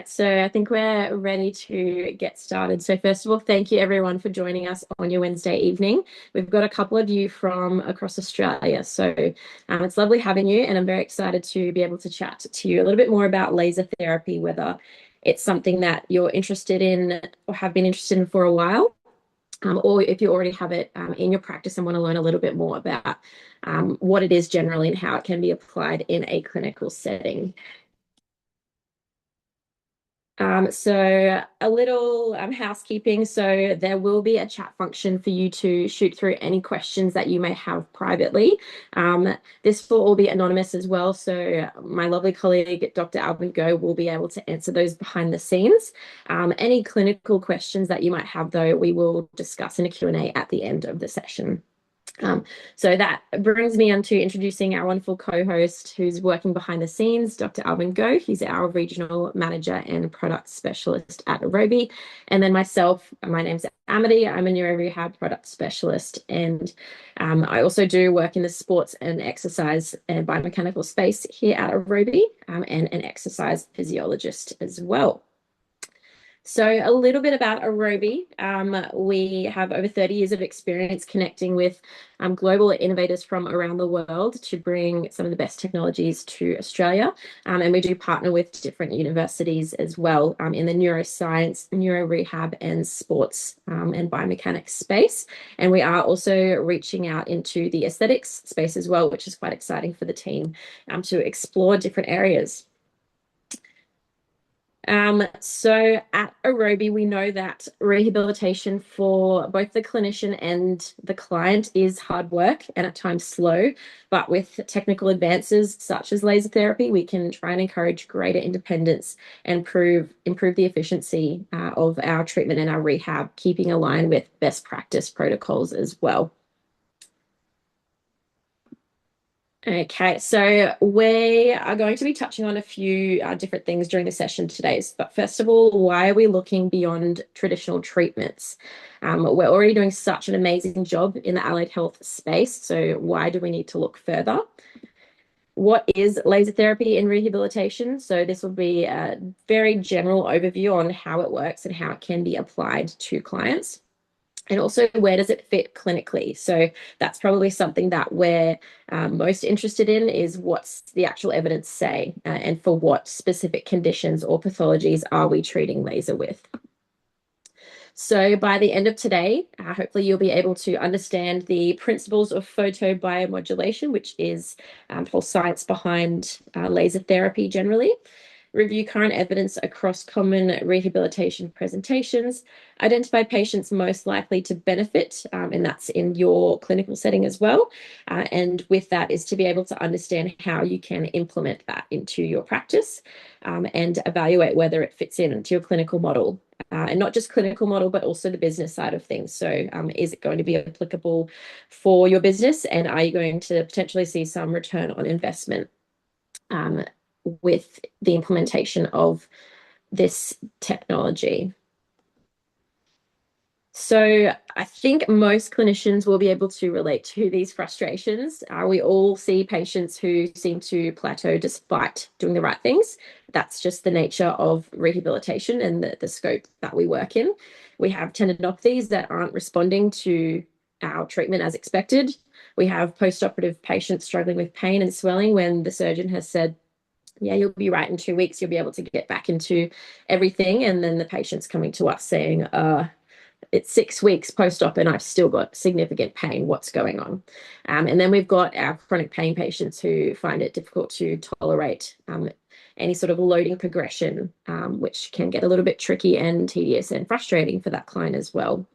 right, so I think we're ready to get started. So first of all, thank you everyone for joining us on your Wednesday evening. We've got a couple of you from across Australia, so it's lovely having you, and I'm very excited to be able to chat to you a little bit more about laser therapy, whether it's something that you're interested in or have been interested in for a while, or if you already have it in your practice and want to learn a little bit more about what it is generally and how it can be applied in a clinical setting. So a little housekeeping. So there will be a chat function for you to shoot through any questions that you may have privately. This will all be anonymous as well. So my lovely colleague, Dr. Alvin Goh, will be able to answer those behind the scenes. Any clinical questions that you might have, though, we will discuss in a Q&A at the end of the session. So that brings me on to introducing our wonderful co-host who's working behind the scenes, Dr. Alvin Goh. He's our regional manager and product specialist at Aerobe. And then myself, my name's Amity. I'm a Neurorehab Product Specialist. And I also do work in the sports and exercise and biomechanical space here at Aerobe, and an exercise physiologist as well. So a little bit about Aerobe. We have over 30 years of experience connecting with global innovators from around the world to bring some of the best technologies to Australia. And we do partner with different universities as well in the neuroscience, neurorehab and sports and biomechanics space. And we are also reaching out into the aesthetics space as well, which is quite exciting for the team to explore different areas. So at Aerobe, we know that rehabilitation for both the clinician and the client is hard work and at times slow, but with technical advances such as laser therapy, we can try and encourage greater independence and improve the efficiency of our treatment and our rehab, keeping aligned with best practice protocols as well. Okay, so we are going to be touching on a few different things during the session today. But first of all, why are we looking beyond traditional treatments? We're already doing such an amazing job in the allied health space, so why do we need to look further? What is laser therapy in rehabilitation? So this will be a very general overview on how it works and how it can be applied to clients. And also, where does it fit clinically? So that's probably something that we're most interested in, is what's the actual evidence say and for what specific conditions or pathologies are we treating laser with? So by the end of today, hopefully you'll be able to understand the principles of photobiomodulation, which is the whole science behind laser therapy generally. Review current evidence across common rehabilitation presentations, identify patients most likely to benefit, and that's in your clinical setting as well. And with that is to be able to understand how you can implement that into your practice and evaluate whether it fits into your clinical model. And not just clinical model, but also the business side of things. So is it going to be applicable for your business? And are you going to potentially see some return on investment with the implementation of this technology? So I think most clinicians will be able to relate to these frustrations. We all see patients who seem to plateau despite doing the right things. That's just the nature of rehabilitation and the scope that we work in. We have tendinopathies that aren't responding to our treatment as expected. We have post-operative patients struggling with pain and swelling when the surgeon has said, yeah, you'll be right in 2 weeks, you'll be able to get back into everything. And then the patient's coming to us saying, it's 6 weeks post-op and I've still got significant pain. What's going on? And then we've got our chronic pain patients who find it difficult to tolerate any sort of loading progression, which can get a little bit tricky and tedious and frustrating for that client as well.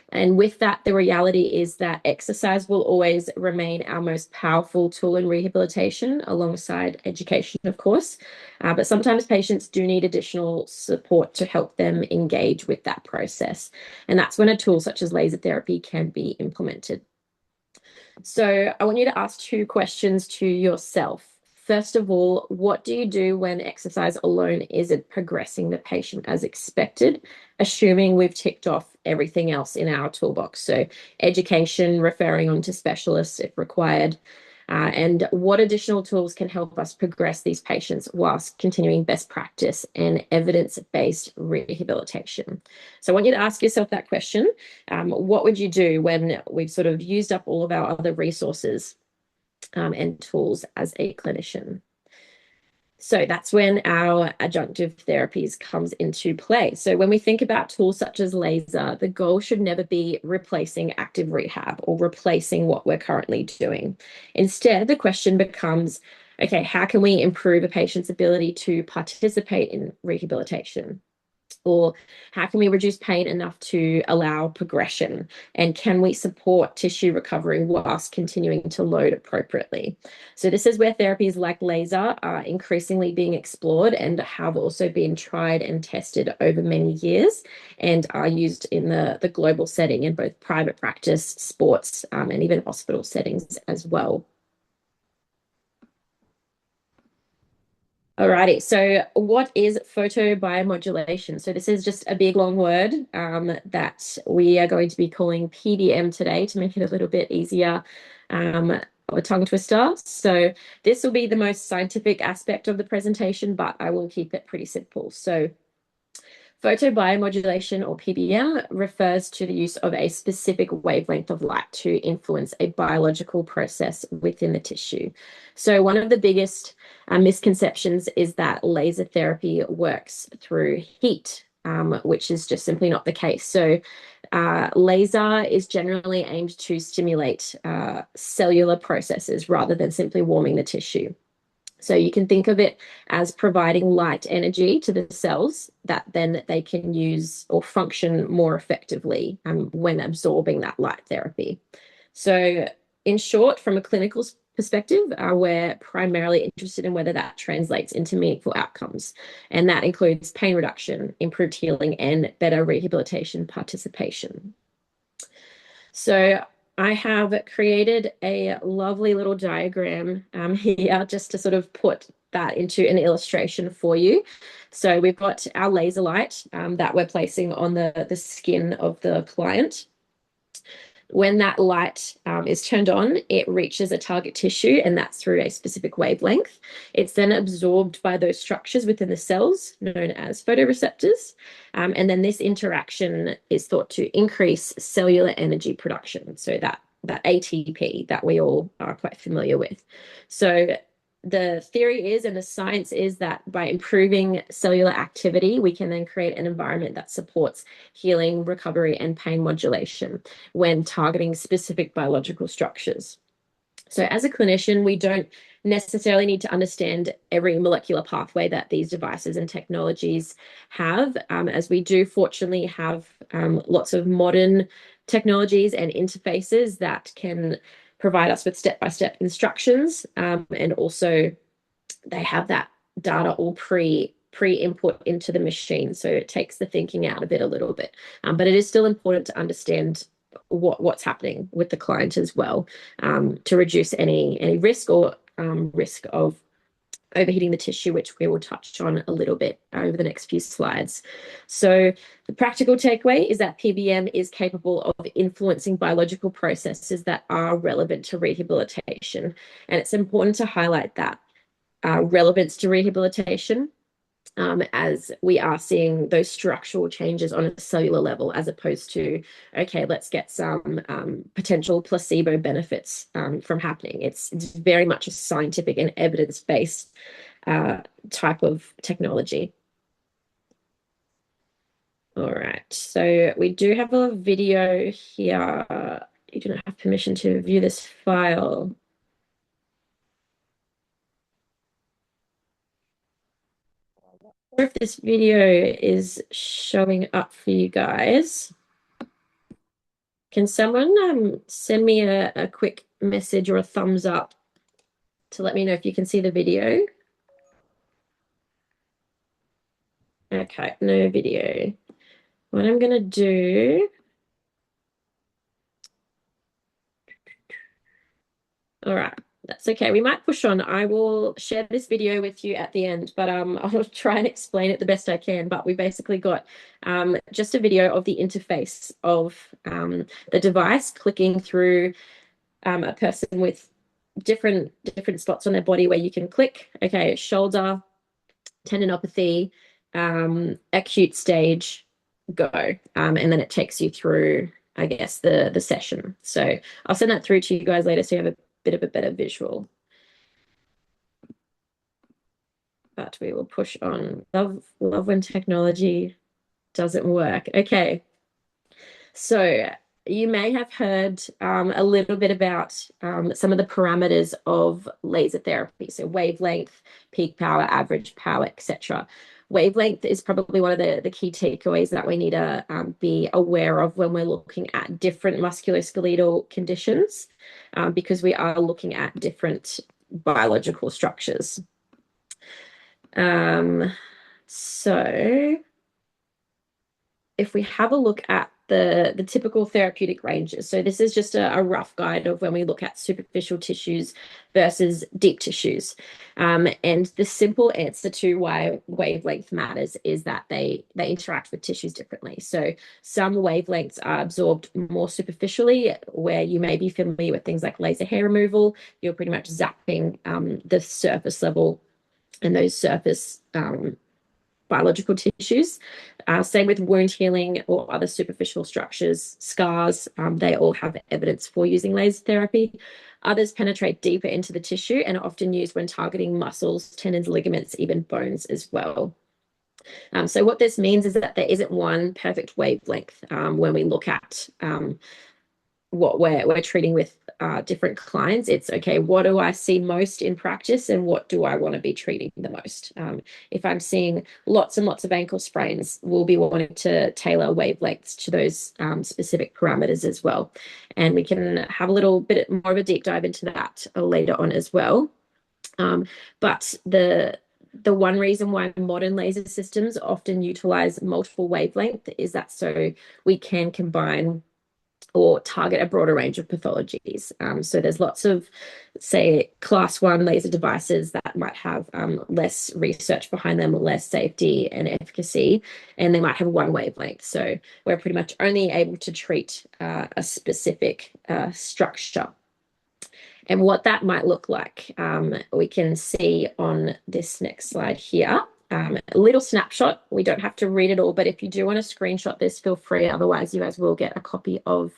And with that, the reality is that exercise will always remain our most powerful tool in rehabilitation, alongside education, of course. But sometimes patients do need additional support to help them engage with that process. And that's when a tool such as laser therapy can be implemented. So I want you to ask 2 questions to yourself. First of all, what do you do when exercise alone isn't progressing the patient as expected, assuming we've ticked off everything else in our toolbox? So education, referring on to specialists if required, and what additional tools can help us progress these patients whilst continuing best practice and evidence-based rehabilitation. So I want you to ask yourself that question. What would you do when we've sort of used up all of our other resources and tools as a clinician? So that's when our adjunctive therapies comes into play. So when we think about tools such as laser, the goal should never be replacing active rehab or replacing what we're currently doing. Instead, the question becomes, okay, how can we improve a patient's ability to participate in rehabilitation? Or how can we reduce pain enough to allow progression? And can we support tissue recovery whilst continuing to load appropriately? So this is where therapies like laser are increasingly being explored and have also been tried and tested over many years and are used in the global setting in both private practice, sports, and even hospital settings as well. Alrighty, so what is photobiomodulation? So this is just a big long word that we are going to be calling PBM today to make it a little bit easier of a tongue twister. So this will be the most scientific aspect of the presentation, but I will keep it pretty simple. So photobiomodulation, or PBM, refers to the use of a specific wavelength of light to influence a biological process within the tissue. So one of the biggest misconceptions is that laser therapy works through heat, which is just simply not the case. So laser is generally aimed to stimulate cellular processes rather than simply warming the tissue. So you can think of it as providing light energy to the cells that then they can use or function more effectively when absorbing that light therapy. So in short, from a clinical perspective, we're primarily interested in whether that translates into meaningful outcomes. And that includes pain reduction, improved healing, and better rehabilitation participation. So I have created a lovely little diagram here just to sort of put that into an illustration for you. So we've got our laser light that we're placing on the skin of the client. When that light is turned on, it reaches a target tissue, and that's through a specific wavelength. It's then absorbed by those structures within the cells, known as photoreceptors. And then this interaction is thought to increase cellular energy production, so that ATP that we all are quite familiar with. So the theory is, and the science is, that by improving cellular activity, we can then create an environment that supports healing, recovery, and pain modulation when targeting specific biological structures. So as a clinician, we don't necessarily need to understand every molecular pathway that these devices and technologies have, as we do fortunately have lots of modern technologies and interfaces that can provide us with step-by-step instructions, and also they have that data all pre-input into the machine, so it takes the thinking out of it a little bit. But it is still important to understand what's happening with the client as well, to reduce any risk or risk of overheating the tissue, which we will touch on a little bit over the next few slides. So the practical takeaway is that PBM is capable of influencing biological processes that are relevant to rehabilitation. And it's important to highlight that relevance to rehabilitation, as we are seeing those structural changes on a cellular level, as opposed to, okay, let's get some potential placebo benefits from happening. It's very much a scientific and evidence-based type of technology. All right, so we do have a video here. You do not have permission to view this file. If this video is showing up for you guys. Can someone send me a quick message or a thumbs up to let me know if you can see the video? Okay, no video. What I'm gonna do, all right, that's okay. We might push on. I will share this video with you at the end, but I'll try and explain it the best I can. But we basically got just a video of the interface of the device clicking through a person with different spots on their body where you can click. Okay, shoulder, tendinopathy, acute stage, go. And then it takes you through, I guess, the session. So I'll send that through to you guys later so you have a bit of a better visual. But we will push on. Love when technology doesn't work. Okay. So you may have heard a little bit about some of the parameters of laser therapy. So wavelength, peak power, average power, etc. Wavelength is probably one of the key takeaways that we need to be aware of when we're looking at different musculoskeletal conditions, because we are looking at different biological structures. So if we have a look at the typical therapeutic ranges, so this is just a rough guide of when we look at superficial tissues versus deep tissues. And the simple answer to why wavelength matters is that they interact with tissues differently. So some wavelengths are absorbed more superficially, where you may be familiar with things like laser hair removal. You're pretty much zapping the surface level and those surface biological tissues. Same with wound healing or other superficial structures, scars. They all have evidence for using laser therapy. Others penetrate deeper into the tissue and are often used when targeting muscles, tendons, ligaments, even bones as well. So what this means is that there isn't one perfect wavelength when we look at what we're treating with different clients. It's okay, what do I see most in practice and what do I want to be treating the most? If I'm seeing lots and lots of ankle sprains, we'll be wanting to tailor wavelengths to those specific parameters as well. And we can have a little bit more of a deep dive into that later on as well. But the one reason why modern laser systems often utilize multiple wavelength is that so we can combine or target a broader range of pathologies. So there's lots of, say, class 1 laser devices that might have less research behind them, less safety and efficacy, and they might have one wavelength. So we're pretty much only able to treat a specific structure. And what that might look like, we can see on this next slide here. A little snapshot. We don't have to read it all, but if you do want to screenshot this, feel free. Otherwise, you guys will get a copy of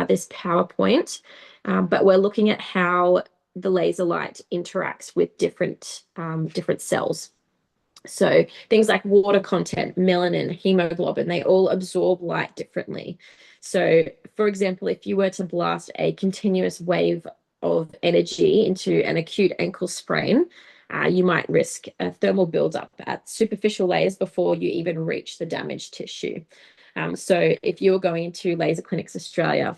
this PowerPoint. But we're looking at how the laser light interacts with different cells. So things like water content, melanin, hemoglobin, they all absorb light differently. So, for example, if you were to blast a continuous wave of energy into an acute ankle sprain, you might risk a thermal buildup at superficial layers before you even reach the damaged tissue. So if you're going into Laser Clinics Australia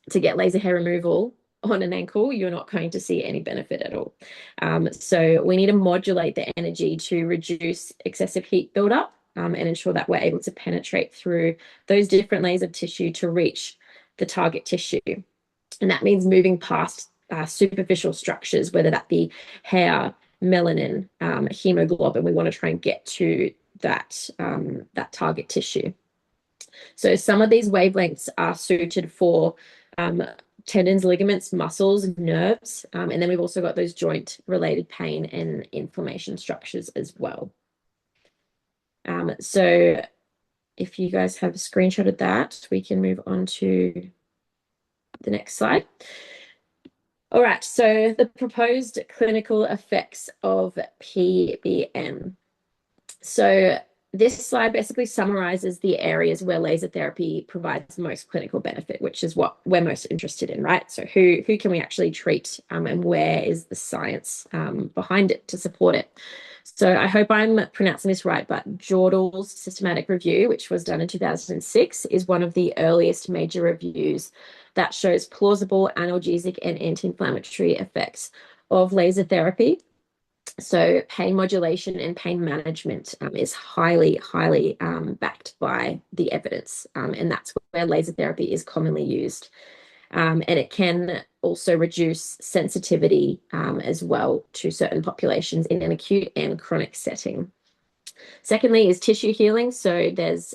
to get laser hair removal on an ankle, you're not going to see any benefit at all. So we need to modulate the energy to reduce excessive heat buildup and ensure that we're able to penetrate through those different layers of tissue to reach the target tissue. And that means moving past superficial structures, whether that be hair, melanin, hemoglobin. We want to try and get to that target tissue. So some of these wavelengths are suited for tendons, ligaments, muscles, nerves, and then we've also got those joint-related pain and inflammation structures as well. So if you guys have screenshotted that, we can move on to the next slide. All right, so the proposed clinical effects of PBM. So this slide basically summarizes the areas where laser therapy provides the most clinical benefit, which is what we're most interested in, right? So who can we actually treat and where is the science behind it to support it? So I hope I'm pronouncing this right, but Jordal's systematic review, which was done in 2006, is one of the earliest major reviews that shows plausible analgesic and anti-inflammatory effects of laser therapy. So pain modulation and pain management is highly backed by the evidence, and that's where laser therapy is commonly used. And it can also reduce sensitivity as well to certain populations in an acute and chronic setting. Secondly is tissue healing. So there's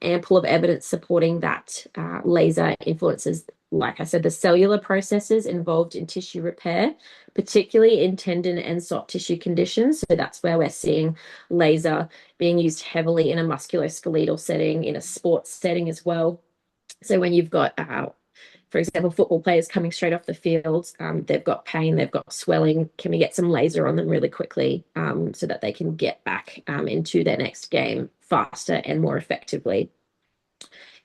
ample of evidence supporting that laser influences like I said, the cellular processes involved in tissue repair, particularly in tendon and soft tissue conditions. So that's where we're seeing laser being used heavily in a musculoskeletal setting, in a sports setting as well. So when you've got, for example, football players coming straight off the field, they've got pain, they've got swelling. Can we get some laser on them really quickly so that they can get back into their next game faster and more effectively?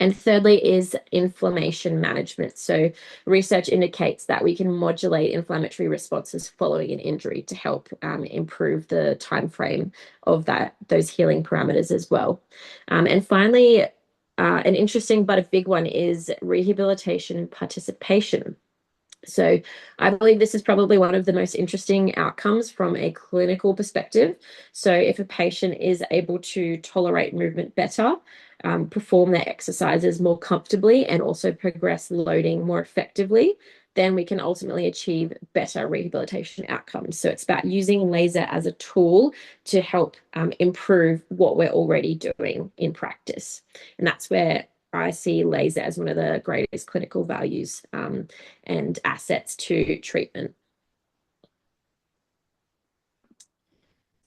And thirdly is inflammation management. So research indicates that we can modulate inflammatory responses following an injury to help improve the time frame of those healing parameters as well. And finally, an interesting but a big one is rehabilitation participation. So I believe this is probably one of the most interesting outcomes from a clinical perspective. So if a patient is able to tolerate movement better, perform their exercises more comfortably, and also progress loading more effectively, then we can ultimately achieve better rehabilitation outcomes. So it's about using laser as a tool to help improve what we're already doing in practice. And that's where I see laser as one of the greatest clinical values and assets to treatment.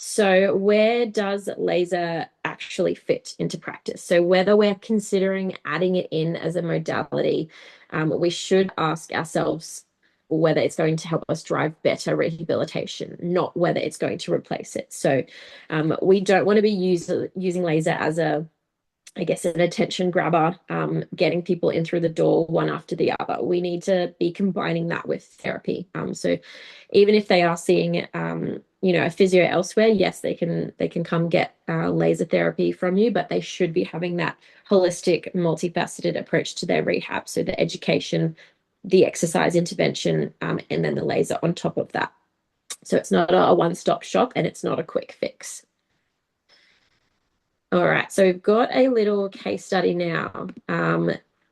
So where does laser actually fit into practice? So whether we're considering adding it in as a modality, we should ask ourselves whether it's going to help us drive better rehabilitation, not whether it's going to replace it. So we don't want to be using laser as I guess, an attention grabber, getting people in through the door one after the other. We need to be combining that with therapy. So even if they are seeing, a physio elsewhere, yes, they can come get laser therapy from you, but they should be having that holistic, multifaceted approach to their rehab. So the education, the exercise intervention, and then the laser on top of that. So it's not a one-stop shop and it's not a quick fix. All right, so we've got a little case study now.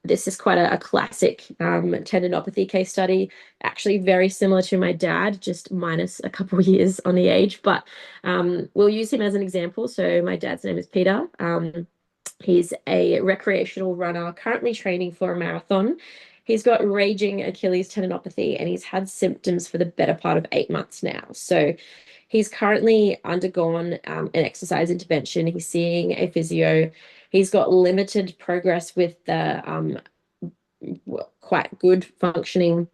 This is quite a classic tendinopathy case study, actually very similar to my dad, just minus a couple of years on the age, but we'll use him as an example. So my dad's name is Peter. He's a recreational runner, currently training for a marathon. He's got raging Achilles tendinopathy and he's had symptoms for the better part of 8 months now. So he's currently undergone an exercise intervention. He's seeing a physio. He's got limited progress with the quite good functioning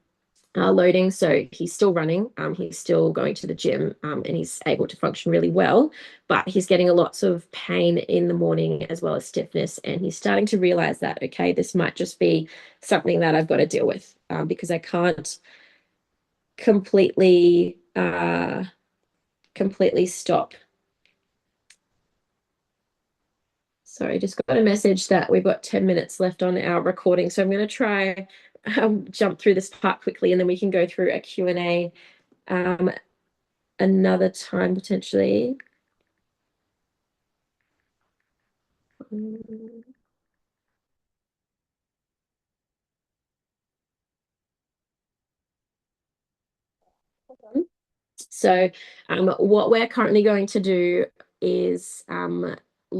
loading. So he's still running. He's still going to the gym and he's able to function really well. But he's getting lots of pain in the morning as well as stiffness. And he's starting to realize that, okay, this might just be something that I've got to deal with because I can't completely stop. Sorry, just got a message that we've got 10 minutes left on our recording. So I'm going to try jump through this part quickly and then we can go through a Q&A another time potentially. So what we're currently going to do is we're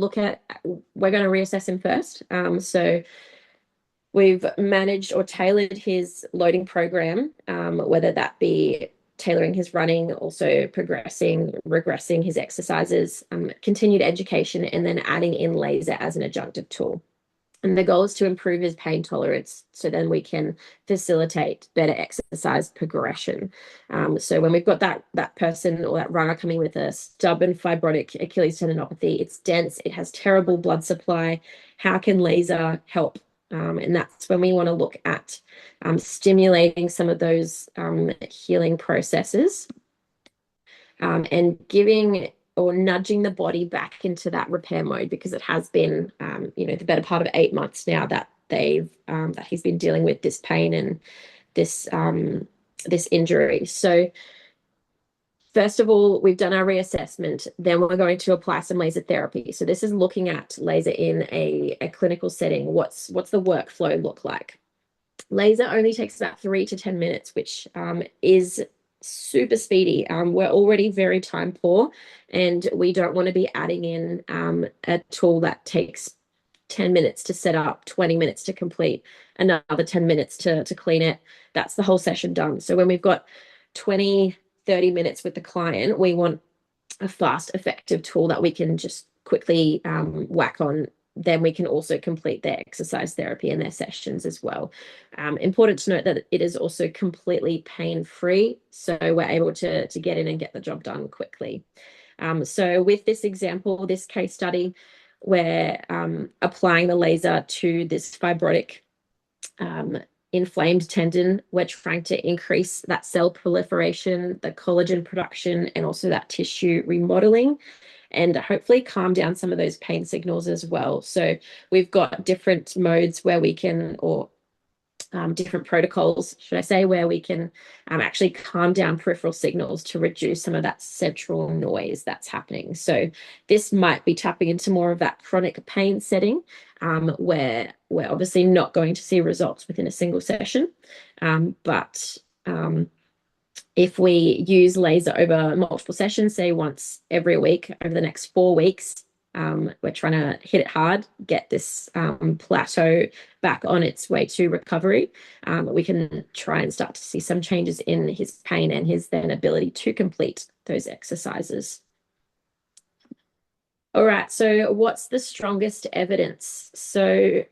going to reassess him first. So we've managed or tailored his loading program, whether that be tailoring his running, also progressing, regressing his exercises, continued education, and then adding in laser as an adjunctive tool. And the goal is to improve his pain tolerance so then we can facilitate better exercise progression. So when we've got that person or that runner coming with a stubborn fibrotic Achilles tendinopathy, it's dense, it has terrible blood supply. How can laser help? And that's when we want to look at stimulating some of those healing processes and giving or nudging the body back into that repair mode because it has been, the better part of 8 months now that he's been dealing with this pain and this injury. So first of all, we've done our reassessment. Then we're going to apply some laser therapy. So this is looking at laser in a clinical setting. What's the workflow look like? Laser only takes about 3 to 10 minutes, which is super speedy. We're already very time poor, and we don't want to be adding in a tool that takes 10 minutes to set up, 20 minutes to complete, another 10 minutes to clean it. That's the whole session done. So when we've got 20, 30 minutes with the client, we want a fast, effective tool that we can just quickly whack on. Then we can also complete their exercise therapy and their sessions as well. Important to note that it is also completely pain-free, so we're able to get in and get the job done quickly. So with this example, this case study, we're applying the laser to this fibrotic inflamed tendon. We're trying to increase that cell proliferation, the collagen production, and also that tissue remodeling, and hopefully calm down some of those pain signals as well. So we've got different modes where we can, or different protocols, should I say, where we can actually calm down peripheral signals to reduce some of that central noise that's happening. So this might be tapping into more of that chronic pain setting, where we're obviously not going to see results within a single session. But if we use laser over multiple sessions, say once every week over the next 4 weeks, we're trying to hit it hard, get this plateau back on its way to recovery. We can try and start to see some changes in his pain and his then ability to complete those exercises. All right, so what's the strongest evidence? So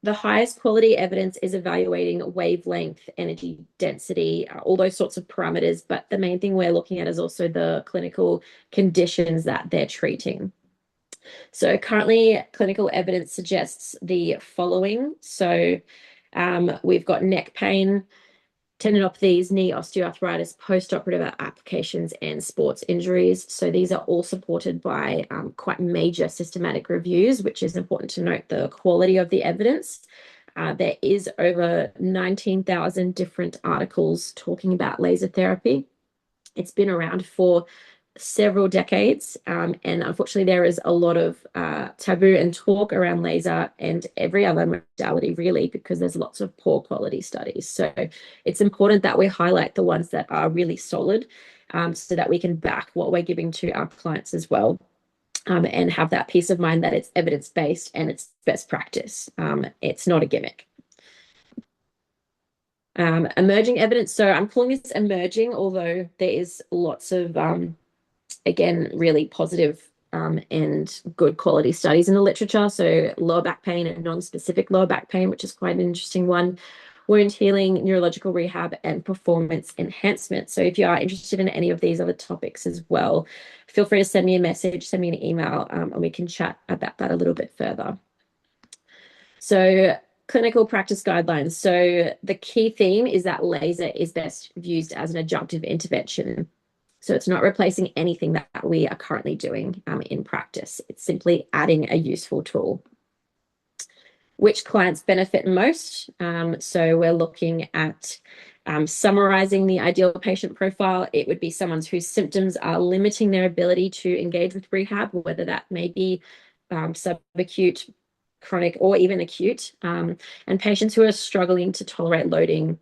the highest quality evidence is evaluating wavelength, energy density, all those sorts of parameters. But the main thing we're looking at is also the clinical conditions that they're treating. So currently, clinical evidence suggests the following. So we've got neck pain, tendinopathies, knee osteoarthritis, post-operative applications, and sports injuries. So these are all supported by quite major systematic reviews, which is important to note the quality of the evidence. There is over 19,000 different articles talking about laser therapy. It's been around for several decades, and unfortunately there is a lot of taboo and talk around laser and every other modality, really, because there's lots of poor quality studies. So it's important that we highlight the ones that are really solid, so that we can back what we're giving to our clients as well, and have that peace of mind that it's evidence-based and it's best practice. It's not a gimmick. Emerging evidence. So I'm calling this emerging, although there is lots of again, really positive and good quality studies in the literature. So lower back pain and non-specific lower back pain, which is quite an interesting one. Wound healing, neurological rehab, and performance enhancement. So if you are interested in any of these other topics as well, feel free to send me a message, send me an email, and we can chat about that a little bit further. So clinical practice guidelines. So the key theme is that laser is best used as an adjunctive intervention. So it's not replacing anything that we are currently doing in practice. It's simply adding a useful tool. Which clients benefit most? So we're looking at summarizing the ideal patient profile. It would be someone whose symptoms are limiting their ability to engage with rehab, whether that may be subacute, chronic, or even acute, and patients who are struggling to tolerate loading,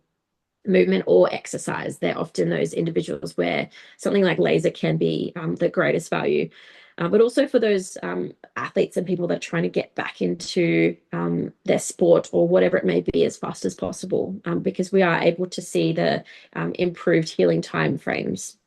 movement, or exercise. They're often those individuals where something like laser can be the greatest value. But also for those athletes and people that are trying to get back into their sport or whatever it may be as fast as possible, because we are able to see the improved healing time frames.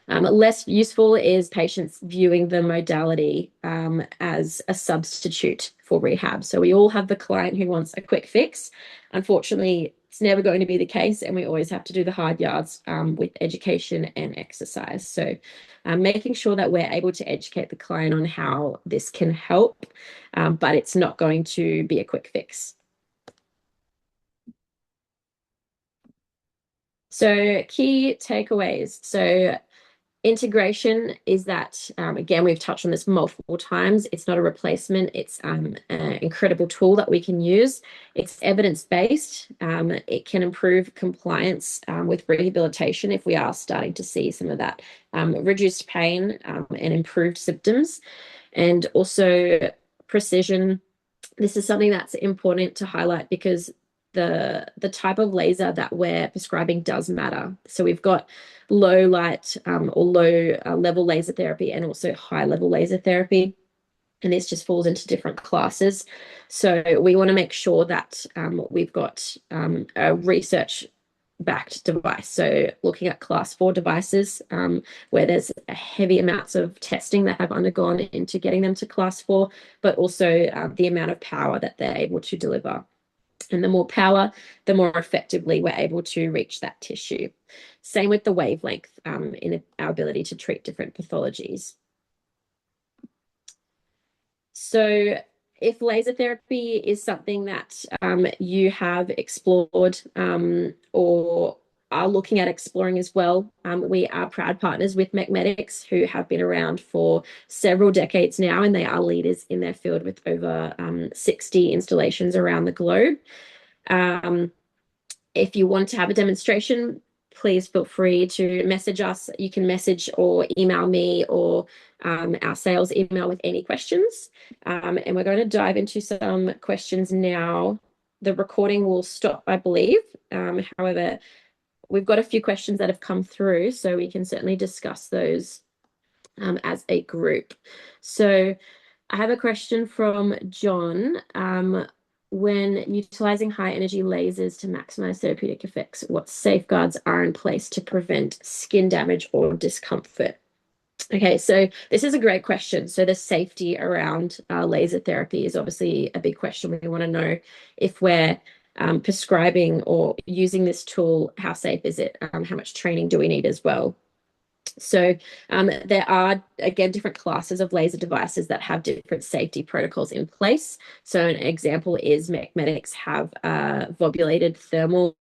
Less useful is patients viewing the modality as a substitute for rehab. So we all have the client who wants a quick fix. Unfortunately, it's never going to be the case, and we always have to do the hard yards with education and exercise. So making sure that we're able to educate the client on how this can help, but it's not going to be a quick fix. So key takeaways. So integration is that, again, we've touched on this multiple times. It's not a replacement. It's an incredible tool that we can use. It's evidence-based. It can improve compliance with rehabilitation if we are starting to see some of that reduced pain and improved symptoms. And also precision. This is something that's important to highlight because the type of laser that we're prescribing does matter. So we've got low light or low level laser therapy and also high level laser therapy. and this just falls into different classes. So we want to make sure that we've got a research backed device. So looking at class 4 devices where there's heavy amounts of testing that have undergone into getting them to class 4, but also the amount of power that they're able to deliver. And the more power, the more effectively we're able to reach that tissue. Same with the wavelength in our ability to treat different pathologies. So if laser therapy is something that you have explored or are looking at exploring as well, we are proud partners with Mechmedics, who have been around for several decades now, and they are leaders in their field with over 60 installations around the globe. If you want to have a demonstration, please feel free to message us. You can message or email me or our sales email with any questions. And we're going to dive into some questions now. The recording will stop, I believe. However, we've got a few questions that have come through, so we can certainly discuss those as a group. So I have a question from John. When utilizing high energy lasers to maximize therapeutic effects, what safeguards are in place to prevent skin damage or discomfort? Okay, so this is a great question. So the safety around laser therapy is obviously a big question. We want to know if we're prescribing or using this tool, how safe is it? How much training do we need as well? So there are, again, different classes of laser devices that have different safety protocols in place. So an example is Mechmedics have vobulated thermal